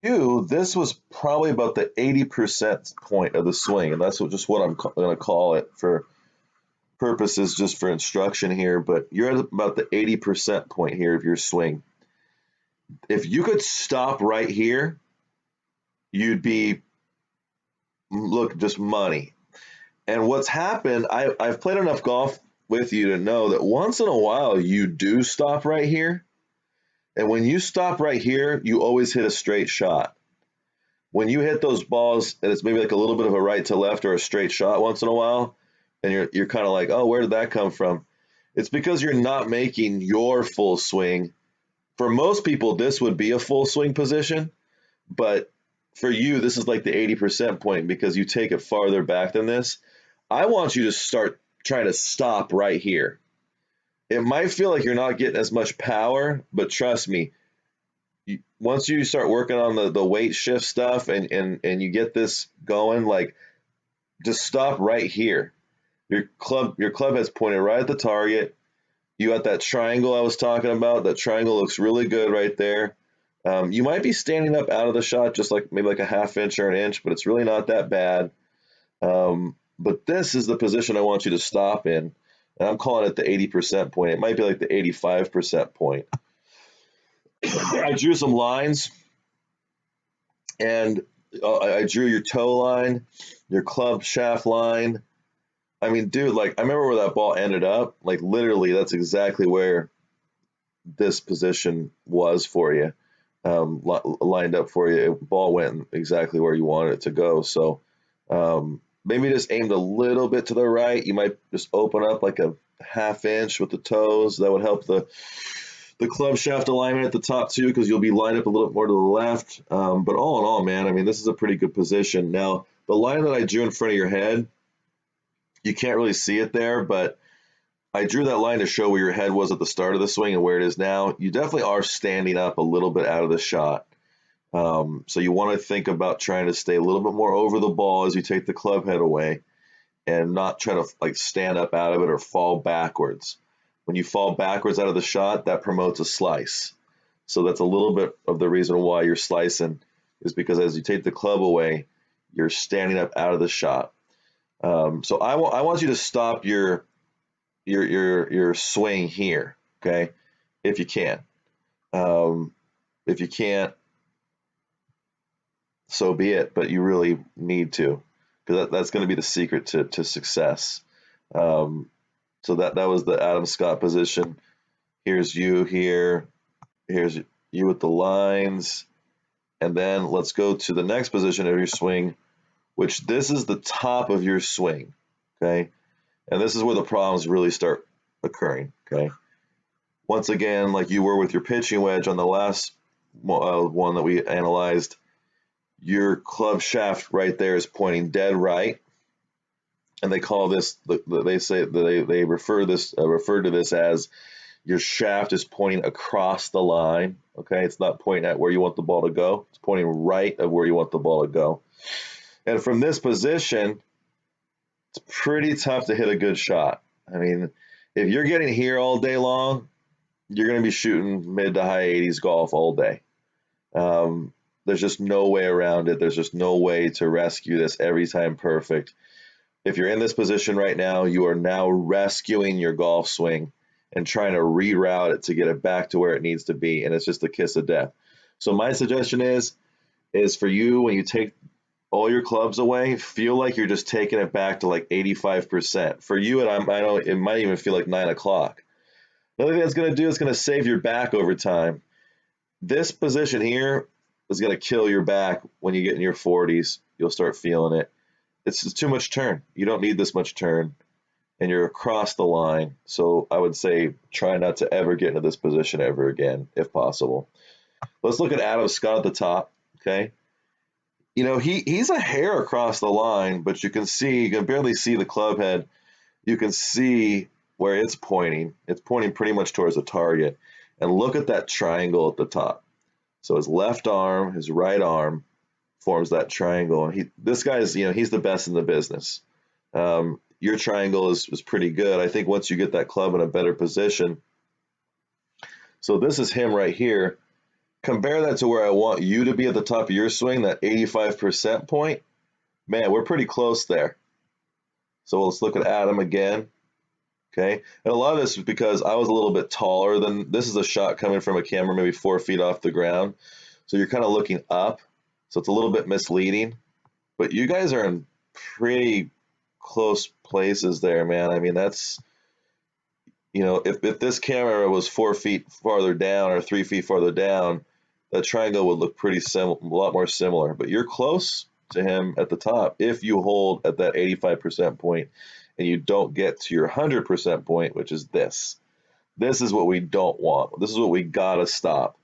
You, this was probably about the 80% point of the swing, and that's what I'm going to call it for purposes just for instruction here. But you're at about the 80% point here of your swing. If you could stop right here, you'd be, look, just money. And what's happened, I've played enough golf with you to know that once in a while you do stop right here. And when you stop right here, you always hit a straight shot. When you hit those balls and it's maybe like a little bit of a right to left or a straight shot once in a while, and you're kind of like, oh, where did that come from? It's because you're not making your full swing. For most people, this would be a full swing position, but for you, this is like the 80% point because you take it farther back than this. I want you to start trying to stop right here. It might feel like you're not getting as much power, but trust me, once you start working on the weight shift stuff and you get this going, like just stop right here. Your club has pointed right at the target. You got that triangle I was talking about. That triangle looks really good right there. You might be standing up out of the shot just like maybe like a half inch or an inch, but it's really not that bad. But this is the position I want you to stop in. And I'm calling it the 80% point. It might be like the 85% point. I drew some lines and I drew your toe line, your club shaft line. I mean, dude, like I remember where that ball ended up. Like literally, that's exactly where this position was for you, lined up for you. Ball went exactly where you wanted it to go. So maybe just aimed a little bit to the right. You might just open up like a half inch with the toes. That would help the club shaft alignment at the top too, because you'll be lined up a little bit more to the left. But all in all, man, I mean, this is a pretty good position. Now, the line that I drew in front of your head, you can't really see it there, but I drew that line to show where your head was at the start of the swing and where it is now. You definitely are standing up a little bit out of the shot. So you want to think about trying to stay a little bit more over the ball as you take the club head away and not try to like stand up out of it or fall backwards. When you fall backwards out of the shot, that promotes a slice. So that's a little bit of the reason why you're slicing is because as you take the club away, you're standing up out of the shot. So I want you to stop your swing here, okay, if you can. Um, if you can't, so be it. But you really need to, because that's going to be the secret to success. Um, so that was the Adam Scott position. Here's you here. Here's you with the lines. And then let's go to the next position of your swing, which this is the top of your swing. Okay. And this is where the problems really start occurring. Okay. Once again, like you were with your pitching wedge on the last one that we analyzed, your club shaft right there is pointing dead right. And they call this, they say, they refer to this as your shaft is pointing across the line. Okay, it's not pointing at where you want the ball to go. It's pointing right of where you want the ball to go. And from this position, it's pretty tough to hit a good shot. I mean, if you're getting here all day long, you're going to be shooting mid to high 80s golf all day. There's just no way around it. There's just no way to rescue this every time perfect. If you're in this position right now, you are now rescuing your golf swing and trying to reroute it to get it back to where it needs to be, and it's just a kiss of death. So my suggestion is for you when you take all your clubs away, feel like you're just taking it back to like 85%. For you, and I know it might even feel like 9 o'clock. Another thing that's going to do is going to save your back over time. This position here is going to kill your back when you get in your 40s. You'll start feeling it. It's just too much turn. You don't need this much turn, and you're across the line. So I would say try not to ever get into this position ever again, if possible. Let's look at Adam Scott at the top. Okay, you know he's a hair across the line, but you can barely see the club head. You can see where it's pointing. It's pointing pretty much towards the target. And look at that triangle at the top. So his left arm, his right arm forms that triangle. And this guy is, he's the best in the business. Your triangle is pretty good. I think once you get that club in a better position. So this is him right here. Compare that to where I want you to be at the top of your swing, that 85% point. Man, we're pretty close there. So let's look at Adam again. Okay. And a lot of this is because I was a little bit taller than this is a shot coming from a camera maybe 4 feet off the ground. So you're kind of looking up. So it's a little bit misleading. But you guys are in pretty close places there, man. I mean, that's, if this camera was 4 feet farther down or 3 feet farther down, that triangle would look a lot more similar. But you're close to him at the top if you hold at that 85% point and you don't get to your 100% point, which is this. This is what we don't want. This is what we gotta stop.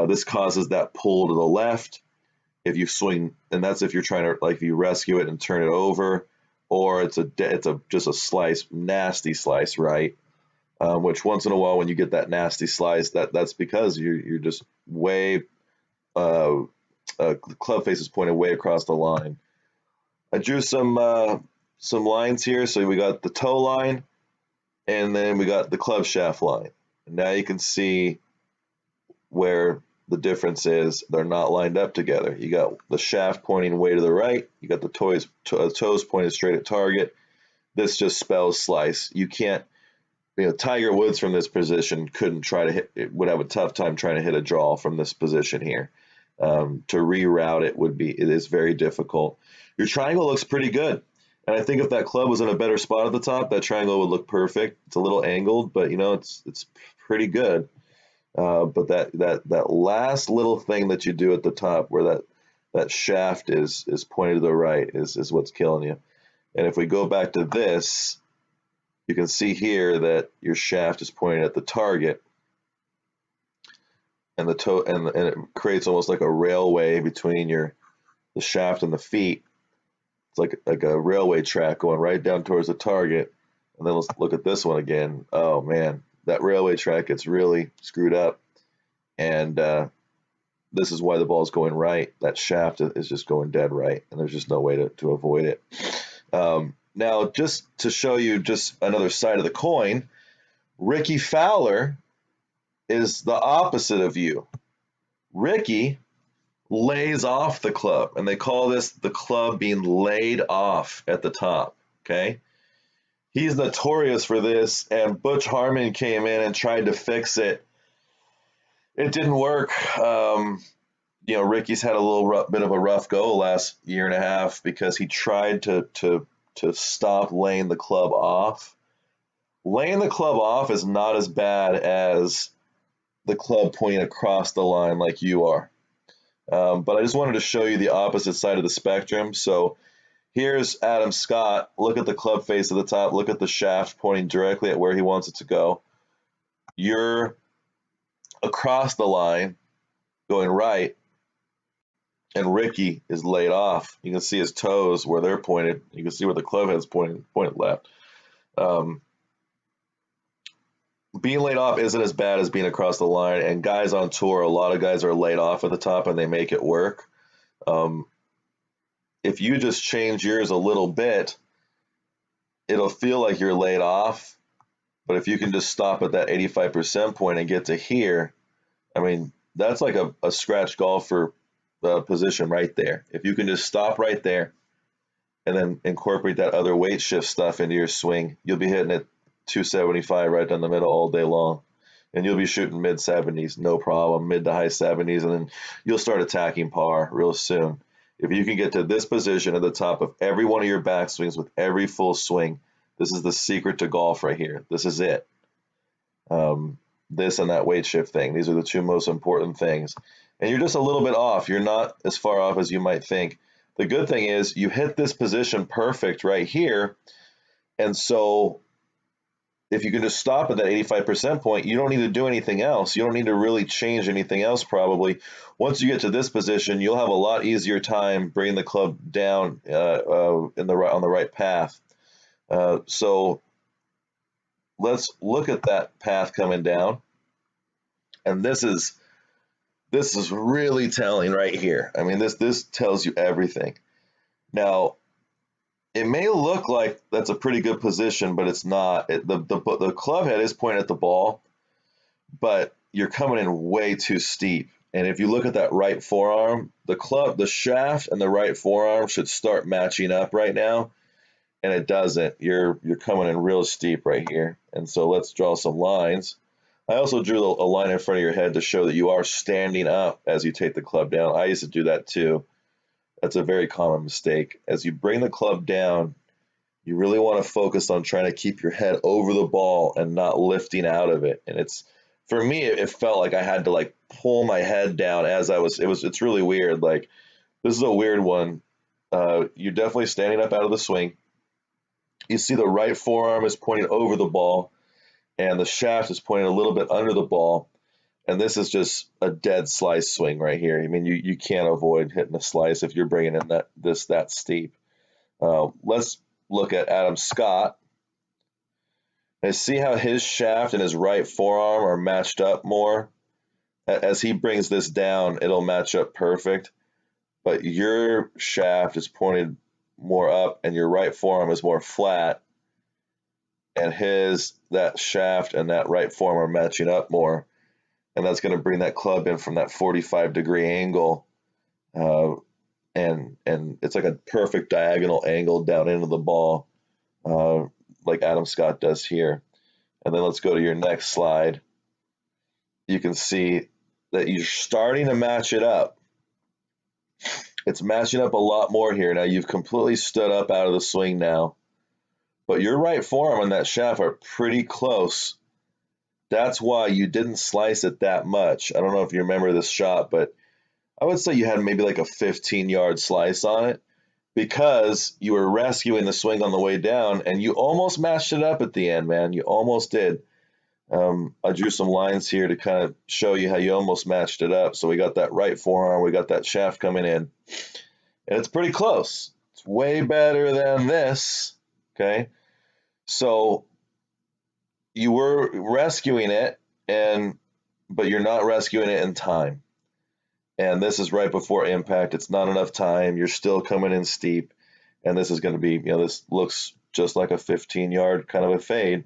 This causes that pull to the left. If you swing, and that's if you're trying to, like, if you rescue it and turn it over, or it's just a slice, nasty slice, right? Which once in a while, when you get that nasty slice, that's because you're just way, the club face is pointed way across the line. I drew some lines here. So we got the toe line, and then we got the club shaft line. And now you can see where the difference is. They're not lined up together. You got the shaft pointing way to the right. You got the toes pointed straight at target. This just spells slice. You can't, Tiger Woods from this position would have a tough time trying to hit a draw from this position here. To reroute it is very difficult. Your triangle looks pretty good. And I think if that club was in a better spot at the top, that triangle would look perfect. It's a little angled, but it's pretty good. But that last little thing that you do at the top, where that shaft is pointed to the right, is what's killing you. And if we go back to this, you can see here that your shaft is pointed at the target, and the toe, and it creates almost like a railway between the shaft and the feet. It's like a railway track going right down towards the target. And then let's look at this one again. Oh man, that railway track gets really screwed up, and this is why the ball is going right. That shaft is just going dead right, and there's just no way to avoid it. Now, just to show you just another side of the coin, Rickie Fowler is the opposite of you. Rickie lays off the club, and they call this the club being laid off at the top, okay? He's notorious for this, and Butch Harmon came in and tried to fix it. It didn't work. Rickie's had a little bit of a rough go last year and a half because he tried to stop laying the club off. Laying the club off is not as bad as the club pointing across the line like you are. But I just wanted to show you the opposite side of the spectrum. So here's Adam Scott. Look at the club face at the top. Look at the shaft pointing directly at where he wants it to go. You're across the line going right, and Rickie is laid off. You can see his toes where they're pointed. You can see where the club head's pointed left. Being laid off isn't as bad as being across the line, and guys on tour, a lot of guys are laid off at the top and they make it work. If you just change yours a little bit, it'll feel like you're laid off, but if you can just stop at that 85% point and get to here, I mean, that's like a scratch golfer position right there. If you can just stop right there and then incorporate that other weight shift stuff into your swing, you'll be hitting it 275 right down the middle all day long, and you'll be shooting mid 70s, no problem, mid to high 70s, and then you'll start attacking par real soon. If you can get to this position at the top of every one of your backswings with every full swing, this is the secret to golf right here. This is it. This and that weight shift thing, these are the two most important things. And you're just a little bit off. You're not as far off as you might think. The good thing is you hit this position perfect right here, and so if you can just stop at that 85% point, you don't need to do anything else. You don't need to really change anything else probably. Once you get to this position, you'll have a lot easier time bringing the club down on the right path. So let's look at that path coming down. And this is really telling right here. I mean, this tells you everything. Now, it may look like that's a pretty good position, but it's not. The club head is pointing at the ball, but you're coming in way too steep, And if you look at that right forearm, the shaft and the right forearm should start matching up right now, and it doesn't. You're coming in real steep right here. And so let's draw some lines. I also drew a line in front of your head to show that you are standing up as you take the club down. I used to do that too. That's a very common mistake. As you bring the club down, you really want to focus on trying to keep your head over the ball and not lifting out of it. And for me, it felt like I had to like pull my head down as it's really weird. Like, this is a weird one. You're definitely standing up out of the swing. You see the right forearm is pointing over the ball, and the shaft is pointing a little bit under the ball. And this is just a dead slice swing right here. I mean, you can't avoid hitting a slice if you're bringing in that steep. Let's look at Adam Scott. And see how his shaft and his right forearm are matched up more? As he brings this down, it'll match up perfect. But your shaft is pointed more up and your right forearm is more flat. And that shaft and that right forearm are matching up more. And that's going to bring that club in from that 45-degree angle. And it's like a perfect diagonal angle down into the ball, like Adam Scott does here. And then let's go to your next slide. You can see that you're starting to match it up. It's matching up a lot more here. Now you've completely stood up out of the swing now, but your right forearm and that shaft are pretty close. That's why you didn't slice it that much. I don't know if you remember this shot, but I would say you had maybe like a 15-yard slice on it because you were rescuing the swing on the way down, and you almost matched it up at the end, man. You almost did. I drew some lines here to kind of show you how you almost matched it up. So we got that right forearm, we got that shaft coming in, and it's pretty close. It's way better than this, okay? So you were rescuing it, but you're not rescuing it in time. And this is right before impact. It's not enough time. You're still coming in steep. And this is going to be, this looks just like a 15-yard kind of a fade.